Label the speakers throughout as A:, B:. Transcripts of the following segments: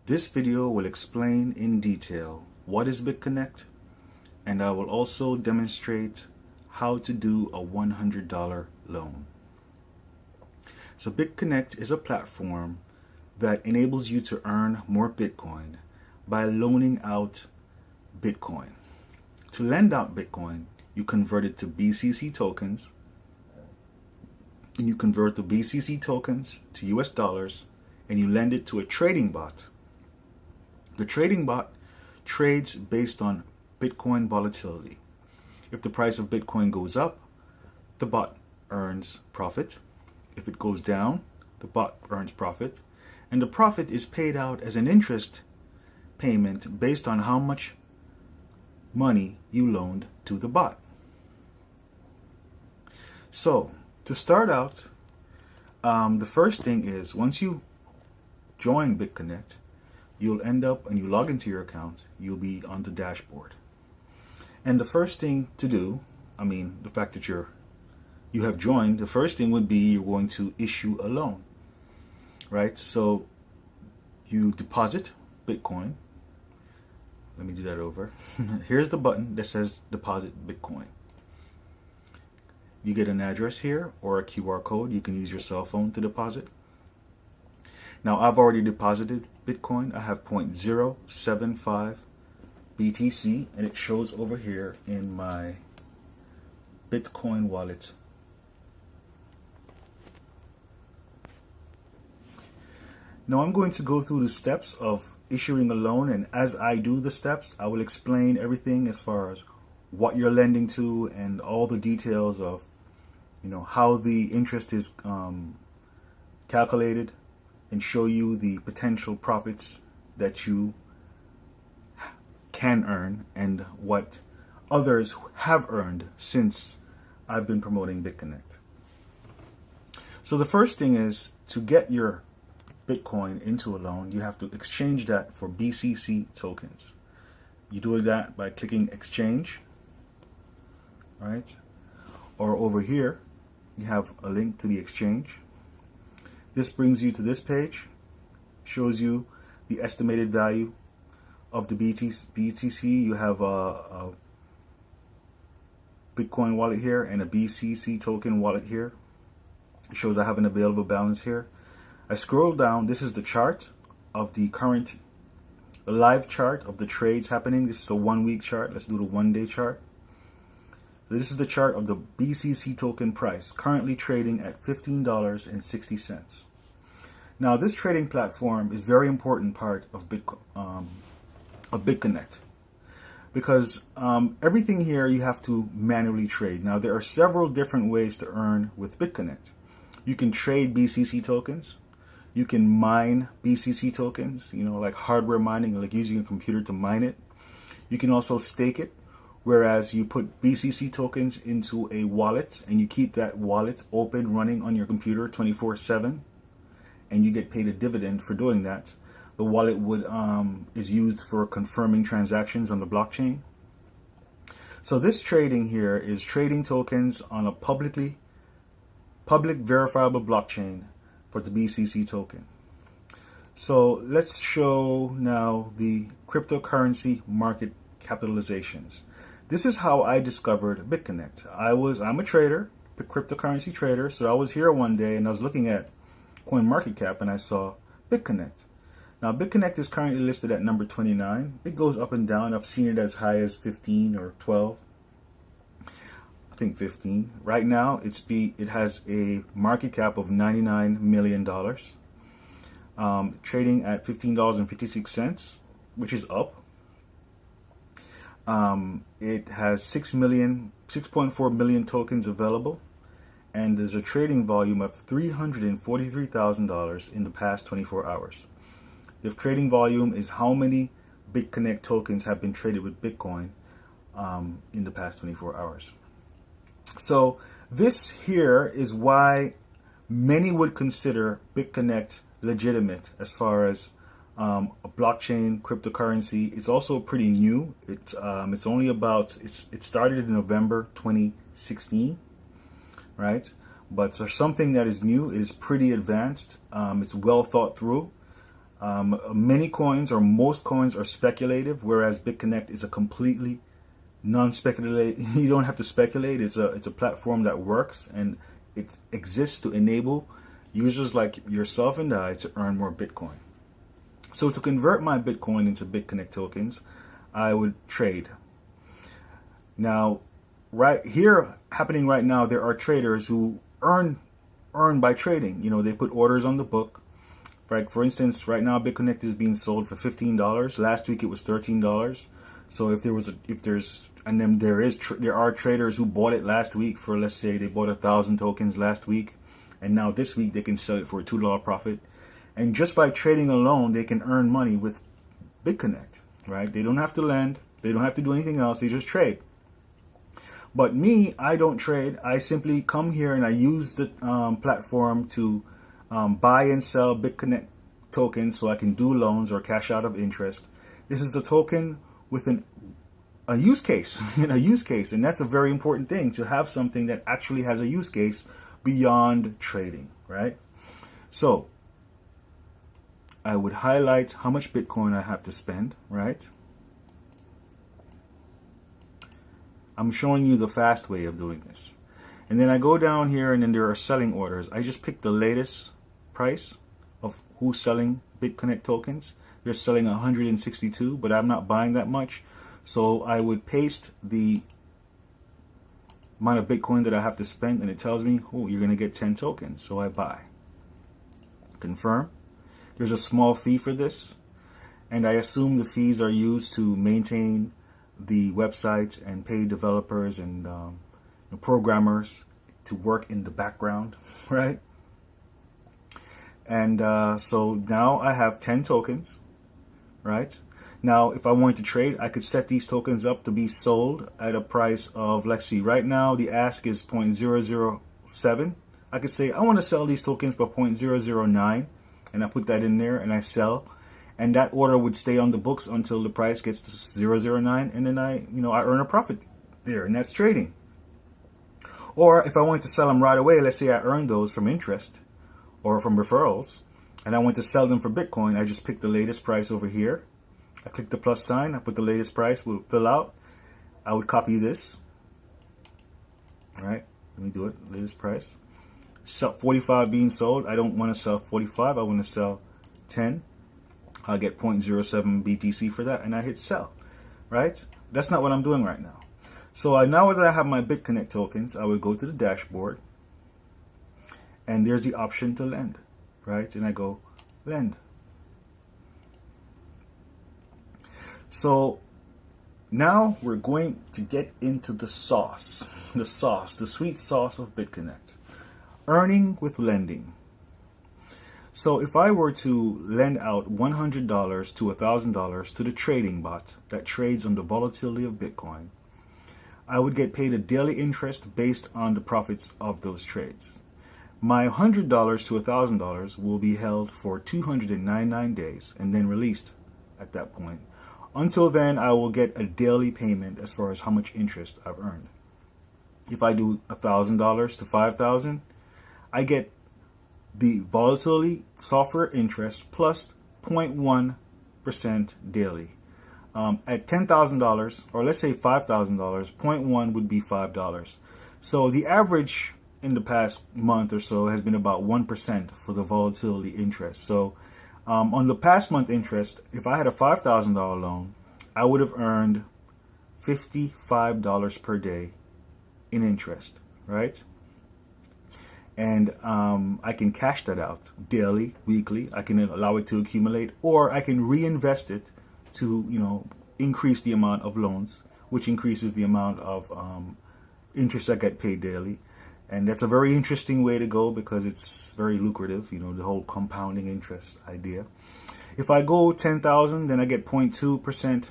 A: This video will explain in detail what is BitConnect, and I will also demonstrate how to do a $100 loan. So BitConnect is a platform that enables you to earn more Bitcoin by loaning out Bitcoin. To lend out Bitcoin, you convert it to BCC tokens, and you convert the BCC tokens to US dollars, and you lend it to a trading bot. The trading bot trades based on Bitcoin volatility. If the price of Bitcoin goes up, the bot earns profit. If it goes down, the bot earns profit. And the profit is paid out as an interest payment based on how much money you loaned to the bot. So, to start out, the first thing is once you join BitConnect, you'll end up, and you log into your account, you'll be on the dashboard. And the first thing to do, the fact that you have joined, the first thing would be you're going to issue a loan, right? So you deposit Bitcoin. Let me do that over. Here's the button that says deposit Bitcoin. You get an address here or a QR code. You can use your cell phone to deposit. Now I've already deposited Bitcoin. I have 0.075 BTC, and it shows over here in my Bitcoin wallet. Now I'm going to go through the steps of issuing a loan, and as I do the steps, I will explain everything as far as what you're lending to and all the details of, how the interest is calculated, and show you the potential profits that you can earn and what others have earned since I've been promoting BitConnect. So the first thing is to get your Bitcoin into a loan, you have to exchange that for BCC tokens. You do that by clicking exchange, right? Or over here, you have a link to the exchange. This brings you to this page, shows you the estimated value of the BTC. You have a Bitcoin wallet here and a BCC token wallet here. It shows I have an available balance here. I scroll down. This is the chart of the current live chart of the trades happening. This is a 1 week chart. Let's do the 1 day chart. This is the chart of the BCC token price, currently trading at $15.60. Now, this trading platform is a very important part of BitConnect, because everything here you have to manually trade. Now, there are several different ways to earn with BitConnect. You can trade BCC tokens. You can mine BCC tokens, like hardware mining, like using a computer to mine it. You can also stake it, whereas you put BCC tokens into a wallet and you keep that wallet open, running on your computer 24/7, and you get paid a dividend for doing that. The wallet is used for confirming transactions on the blockchain. So this trading here is trading tokens on a public verifiable blockchain for the BCC token. So let's show now the cryptocurrency market capitalizations. This is how I discovered BitConnect. I'm a trader, a cryptocurrency trader. So I was here one day and I was looking at CoinMarketCap and I saw BitConnect. Now BitConnect is currently listed at number 29. It goes up and down. I've seen it as high as 15 or 12. I think 15. Right now it has a market cap of $99 million. Trading at $15.56, which is up. It has 6.4 million tokens available, and there's a trading volume of $343,000 in the past 24 hours. The trading volume is how many BitConnect tokens have been traded with Bitcoin in the past 24 hours. So this here is why many would consider BitConnect legitimate as far as a blockchain cryptocurrency. It's also pretty new. It's only about, it started in November 2016, right? But for something that is new, it is pretty advanced. It's well thought through. Many coins or most coins are speculative, whereas BitConnect is a completely non-speculative. You don't have to speculate. It's a platform that works, and it exists to enable users like yourself and I to earn more Bitcoin. So to convert my Bitcoin into BitConnect tokens, I would trade. Now, right here, happening right now, there are traders who earn by trading. You know, they put orders on the book. Like, for instance, right now BitConnect is being sold for $15. Last week it was $13. So if there are traders who bought it last week for, let's say they bought 1,000 tokens last week, and now this week they can sell it for a $2 profit. And just by trading alone, they can earn money with BitConnect, right? They don't have to lend. They don't have to do anything else. They just trade. But me, I don't trade. I simply come here and I use the platform to buy and sell BitConnect tokens so I can do loans or cash out of interest. This is the token with a use case, a use case. And that's a very important thing, to have something that actually has a use case beyond trading, right? So I would highlight how much Bitcoin I have to spend, right? I'm showing you the fast way of doing this. And then I go down here and then there are selling orders. I just pick the latest price of who's selling BitConnect tokens. They're selling 162, but I'm not buying that much. So I would paste the amount of Bitcoin that I have to spend, and it tells me, oh, you're going to get 10 tokens. So I buy. Confirm. There's a small fee for this, and I assume the fees are used to maintain the website and pay developers and programmers to work in the background, right? And so now I have 10 tokens, right? Now, if I wanted to trade, I could set these tokens up to be sold at a price of, let's see, right now the ask is 0.007. I could say I want to sell these tokens for 0.009, and I put that in there and I sell, and that order would stay on the books until the price gets to 0.009, and then I earn a profit there, and that's trading. Or if I wanted to sell them right away, let's say I earned those from interest or from referrals, and I want to sell them for Bitcoin, I just pick the latest price over here. I click the plus sign, I put the latest price, will fill out. I would copy this. All right, let me do it, latest price. 45 being sold. I don't want to sell 45, I want to sell 10. I'll get 0.07 BTC for that, and I hit sell, right? That's not what I'm doing right now. So now that I have my BitConnect tokens, I would go to the dashboard, and there's the option to lend, right? And I go lend. So now we're going to get into the sauce, the sweet sauce of BitConnect. Earning with lending. So if I were to lend out $100 to $1,000 to the trading bot that trades on the volatility of Bitcoin, I would get paid a daily interest based on the profits of those trades. My $100 to $1,000 will be held for 299 days and then released at that point. Until then, I will get a daily payment as far as how much interest I've earned. If I do $1,000 to $5,000, I get the volatility software interest plus 0.1% daily. At $10,000, or let's say $5,000, 0.1 would be $5. So the average in the past month or so has been about 1% for the volatility interest. So on the past month interest, if I had a $5,000 loan, I would have earned $55 per day in interest, right? And I can cash that out daily, weekly. I can allow it to accumulate, or I can reinvest it to, increase the amount of loans, which increases the amount of interest I get paid daily. And that's a very interesting way to go because it's very lucrative, the whole compounding interest idea. If I go 10,000, then I get 0.2%.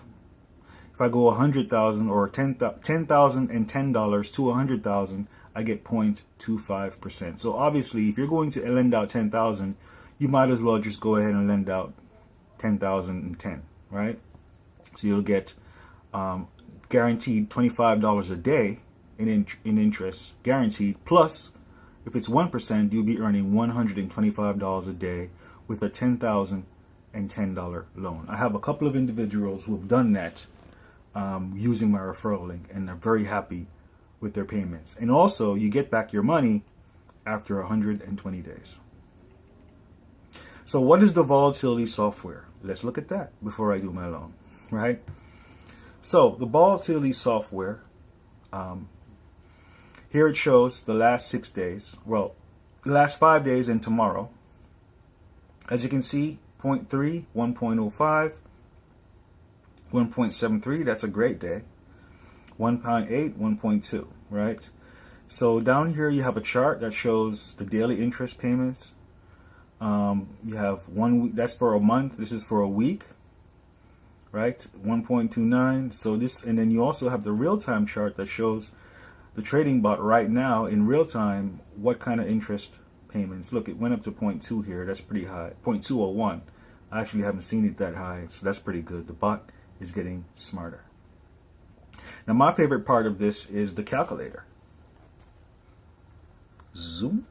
A: If I go 100,000 or $10,010 to 100,000, I get 0.25%. So obviously, if you're going to lend out 10,000, you might as well just go ahead and lend out 10,010, right? So you'll get guaranteed $25 a day in interest, guaranteed. Plus, if it's 1%, you'll be earning $125 a day with a $10,000 $10 loan. I have a couple of individuals who have done that using my referral link, and they're very happy with their payments. And also, you get back your money after 120 days. So what is the volatility software? Let's look at that before I do my loan, right? So the volatility software, here it shows the last 6 days. Well, the last 5 days and tomorrow. As you can see, 0.3, 1.05, 1.73, that's a great day. 1.8, 1.2, right? So down here you have a chart that shows the daily interest payments. You have 1 week, that's for a month. This is for a week, right? 1.29. So this, and then you also have the real-time chart that shows the trading bot right now in real time what kind of interest payments. Look, it went up to 0.2 here. That's pretty high. 0.201. I actually haven't seen it that high, so that's pretty good. The bot is getting smarter. Now, my favorite part of this is the calculator. Zoom.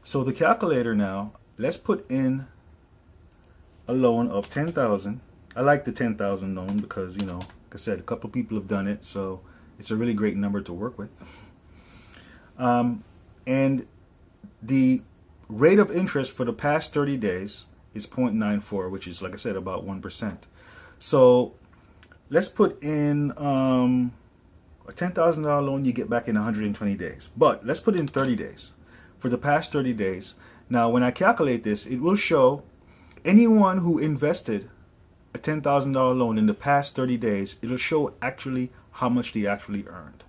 A: So the calculator now, let's put in a loan of 10,000. I like the 10,000 loan because, you know, like I said, a couple people have done it, so it's a really great number to work with. And the rate of interest for the past 30 days is 0.94, which is, like I said, about 1%. So let's put in a $10,000 loan you get back in 120 days. But let's put in 30 days. For the past 30 days. Now, when I calculate this, it will show anyone who invested a $10,000 loan in the past 30 days, it'll show actually how much they actually earned.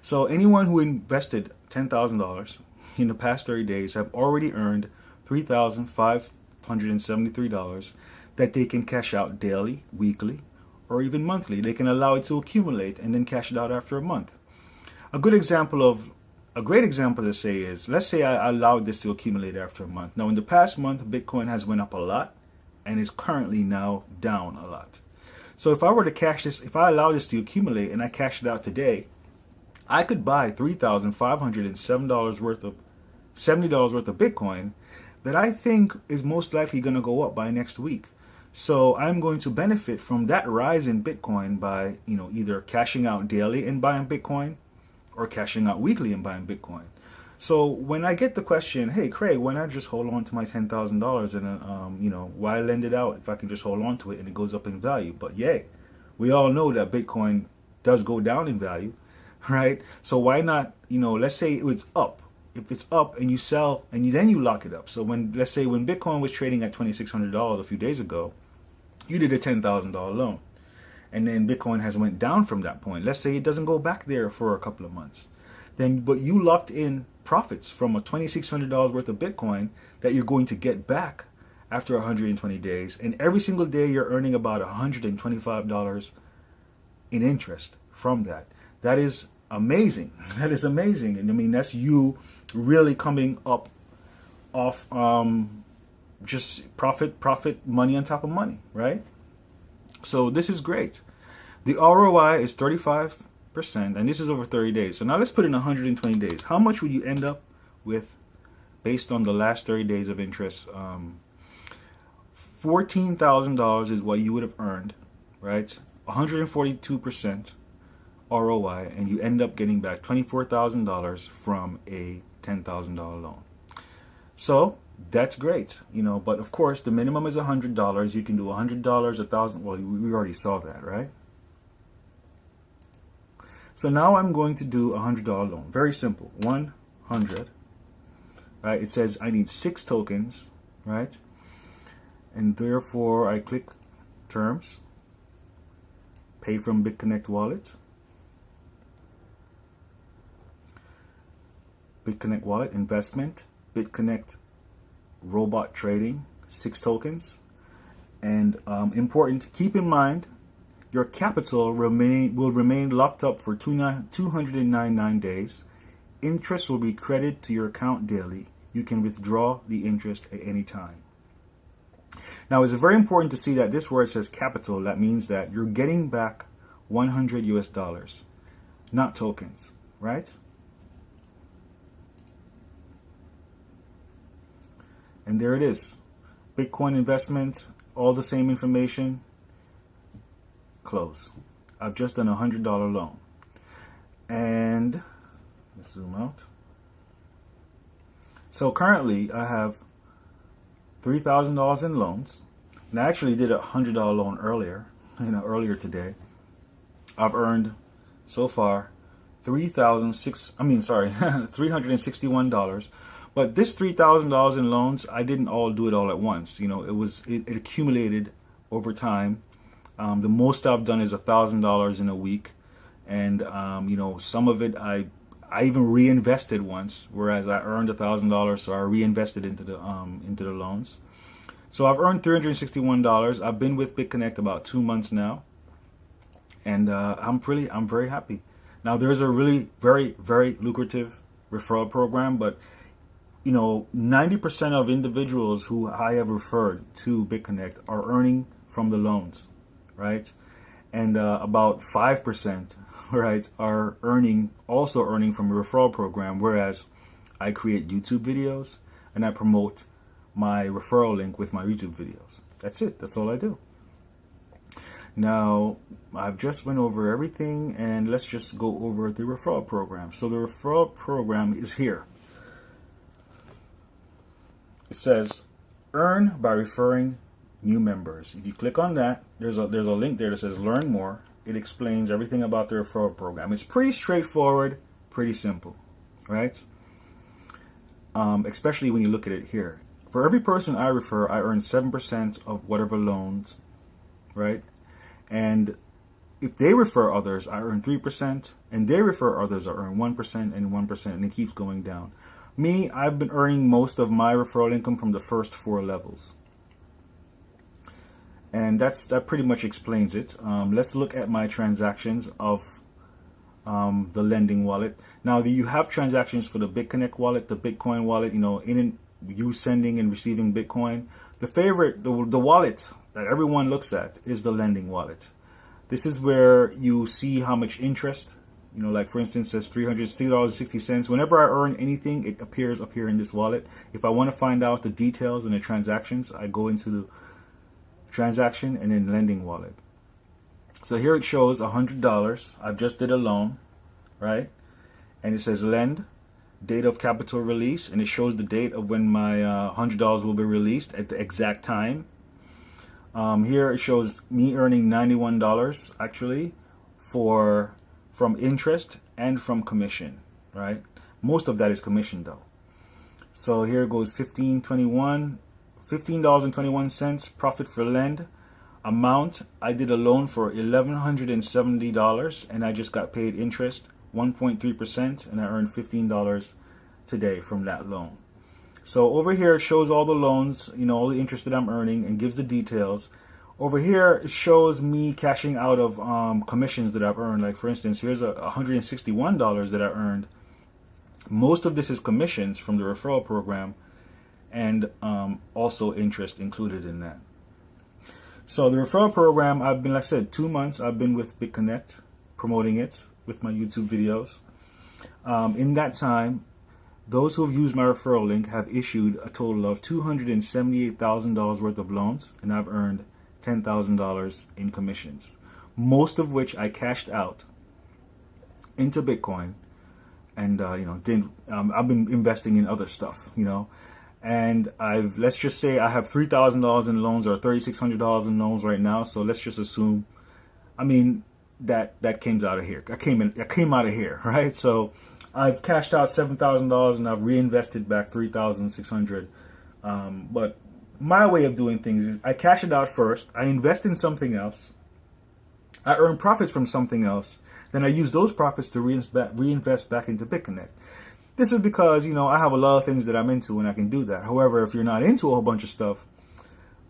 A: So anyone who invested $10,000 in the past 30 days have already earned $3,573 that they can cash out daily, weekly, or even monthly. They can allow it to accumulate and then cash it out after a month. A great example to say is, let's say I allowed this to accumulate after a month. Now, in the past month, Bitcoin has went up a lot and is currently now down a lot. So if I were to cash this, if I allow this to accumulate and I cash it out today, I could buy $3,507 worth of $70 worth of Bitcoin that I think is most likely going to go up by next week. So I'm going to benefit from that rise in Bitcoin by, you know, either cashing out daily and buying Bitcoin or cashing out weekly and buying Bitcoin. So when I get the question, hey, Craig, why not just hold on to my $10,000 and, you know, why lend it out if I can just hold on to it and it goes up in value? But yay, we all know that Bitcoin does go down in value, right? So why not, you know, let's say it was up. If it's up and you sell and then you lock it up. So let's say when Bitcoin was trading at $2,600 a few days ago, you did a $10,000 loan. And then Bitcoin has went down from that point. Let's say it doesn't go back there for a couple of months. But you locked in profits from a $2,600 worth of Bitcoin that you're going to get back after 120 days. And every single day you're earning about $125 in interest from that. That is amazing. That is amazing. And I mean, that's you really coming up off just profit, money on top of money, right? So this is great. The ROI is 35%, and this is over 30 days. So now let's put in 120 days. How much would you end up with based on the last 30 days of interest? $14,000 is what you would have earned, right? 142% ROI, and you end up getting back $24,000 from a $10,000 loan. So that's great, you know, but of course the minimum is $100. You can do $100, $1,000. Well, we already saw that, right? So now I'm going to do a $100 loan. Very simple. 100, right? It says I need 6 tokens, right? And therefore I click terms, pay from BitConnect wallet. BitConnect wallet, investment, BitConnect robot trading, 6 tokens. And important, keep in mind, your capital will remain locked up for 299 days. Interest will be credited to your account daily. You can withdraw the interest at any time. Now, it's very important to see that this word says capital. That means that you're getting back 100 US dollars, not tokens, right? And there it is. Bitcoin investment, all the same information. Close. I've just done a $100 loan. And let's zoom out. So currently I have $3,000 in loans. And I actually did a $100 loan earlier today. I've earned so far $361. But this $3,000 in loans, I didn't all do it all at once. You know, it accumulated over time. The most I've done is $1,000 in a week, and you know, some of it I even reinvested once, whereas I earned $1,000, so I reinvested into the loans. So I've earned $361. I've been with BitConnect about 2 months now, and I'm very happy. Now there's a really very lucrative referral program, but you know, 90% of individuals who I have referred to BitConnect are earning from the loans, right? And about 5%, right, are also earning from a referral program, whereas I create YouTube videos and I promote my referral link with my YouTube videos. That's it. That's all I do. Now, I've just went over everything, and let's just go over the referral program. So the referral program is here. It says earn by referring new members. If you click on that, there's a link there that says learn more. It explains everything about the referral program. It's pretty straightforward, pretty simple, right? Especially when you look at it here. For every person I refer, I earn 7% of whatever loans, right? And if they refer others, I earn 3%, and they refer others, I earn 1% and 1%, and it keeps going down. Me, I've been earning most of my referral income from the first 4 levels. And that pretty much explains it. Let's look at my transactions of the lending wallet. Now, you have transactions for the BitConnect wallet, the Bitcoin wallet, you know, you sending and receiving Bitcoin. The wallet that everyone looks at is the lending wallet. This is where you see how much interest, you know, like for instance, says $360.60. Whenever I earn anything, it appears up here in this wallet. If I want to find out the details and the transactions, I go into the transaction and then lending wallet. So here it shows $100. I've just did a loan, right? And it says lend, date of capital release, and it shows the date of when my $100 will be released at the exact time. Here it shows me earning $91 actually from interest and from commission, right? Most of that is commission though. So here goes $15.21 profit for lend. Amount, I did a loan for $1,170 and I just got paid interest 1.3%, and I earned $15 today from that loan. So over here it shows all the loans, you know, all the interest that I'm earning, and gives the details. Over here it shows me cashing out of commissions that I've earned. Like for instance, here's $161 that I earned. Most of this is commissions from the referral program, and also interest included in that. So the referral program, I've been, like I said, 2 months I've been with BitConnect, promoting it with my YouTube videos. In that time, those who have used my referral link have issued a total of $278,000 worth of loans, and I've earned $10,000 in commissions, most of which I cashed out into Bitcoin, and you know, I've been investing in other stuff, you know. And let's just say I have $3,000 in loans or $3,600 in loans right now. So let's just assume, I mean, that came out of here. I came out of here, right? So I've cashed out $7,000 and I've reinvested back $3,600. But my way of doing things is I cash it out first. I invest in something else. I earn profits from something else. Then I use those profits to reinvest back into BitConnect. This is because, you know, I have a lot of things that I'm into and I can do that. However, if you're not into a whole bunch of stuff,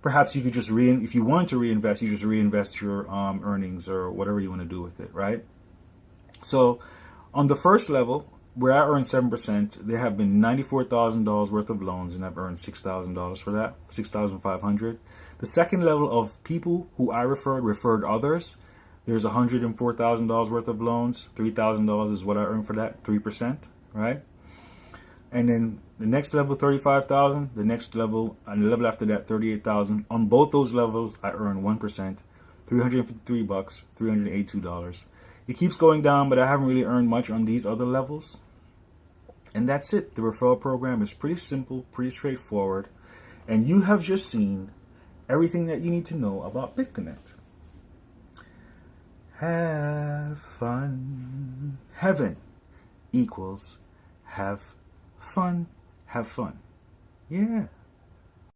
A: perhaps you could just if you want to reinvest, you just reinvest your earnings or whatever you want to do with it, right? So on the first level, where I earn 7%, there have been $94,000 worth of loans, and I've earned $6,000 for that, $6,500. The second level of people who I referred others, there's $104,000 worth of loans. $3,000 is what I earned for that, 3%, right? And then The next level, 35,000. The next level, and the level after that, 38,000. On both those levels, I earn 1%, $353, $382. It keeps going down, but I haven't really earned much on these other levels. And that's it. The referral program is pretty simple, pretty straightforward. And you have just seen everything that you need to know about BitConnect. Have fun. Heaven equals have fun. Have fun. Yeah.